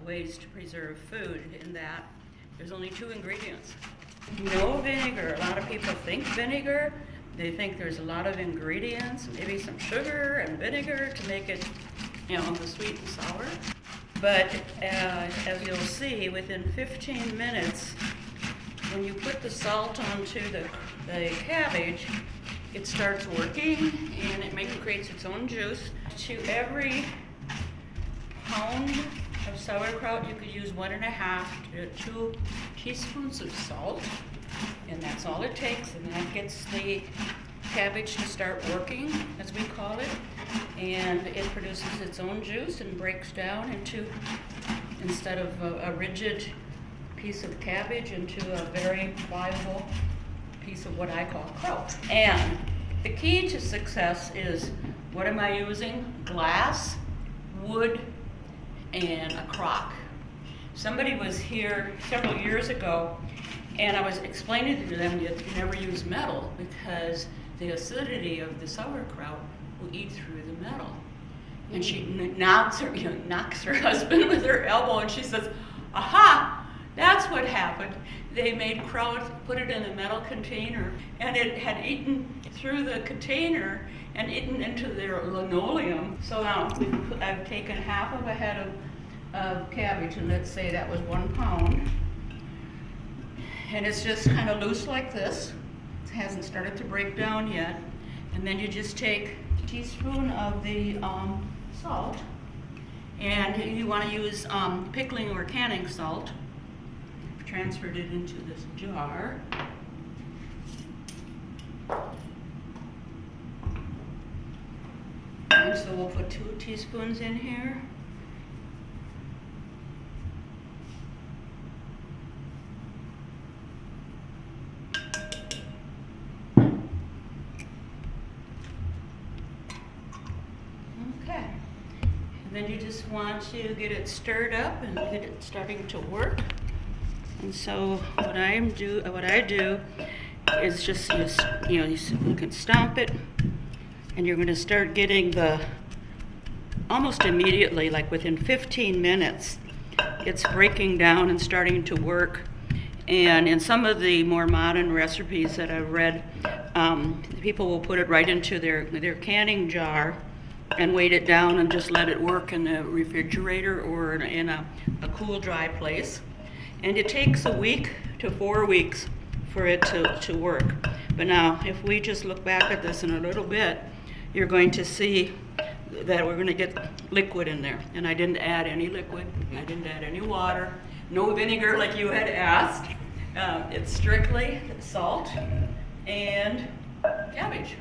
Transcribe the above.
ways to preserve food in that there's only 2 ingredients. No vinegar. A lot of people think vinegar. They think there's a lot of ingredients, maybe some sugar and vinegar to make it, the sweet and sour. But as you'll see, within 15 minutes, when you put the salt onto the cabbage, it starts working and it creates its own juice. To every pound of sauerkraut, you could use 1.5 to 2 teaspoons of salt, and that's all it takes, and that gets the cabbage to start working, as we call it, and it produces its own juice and breaks down into, instead of a rigid piece of cabbage, into a very pliable piece of what I call kraut. And the key to success is, what am I using? Glass, wood, and a crock. Somebody was here several years ago, and I was explaining to them that you never use metal because the acidity of the sauerkraut will eat through the metal. And she knocks her husband with her elbow, and she says, aha, that's what happened. They made kraut, put it in a metal container, and it had eaten through the container and eaten into their linoleum. So now I've taken half of a head of cabbage, and let's say that was 1 pound. And it's just kind of loose like this. It hasn't started to break down yet. And then you just take a teaspoon of the salt, and you want to use pickling or canning salt. I've transferred it into this jar. And so we'll put 2 teaspoons in here. Okay. And then you just want to get it stirred up and get it starting to work. And so what I do is just you can stomp it, and you're going to start getting almost immediately, like within 15 minutes, it's breaking down and starting to work. And in some of the more modern recipes that I've read, people will put it right into their canning jar and weight it down and just let it work in the refrigerator or in a cool, dry place. And it takes a week to 4 weeks for it to work. But now, if we just look back at this in a little bit, you're going to see that we're going to get liquid in there. And I didn't add any liquid. I didn't add any water. No vinegar like you had asked. It's strictly salt and cabbage.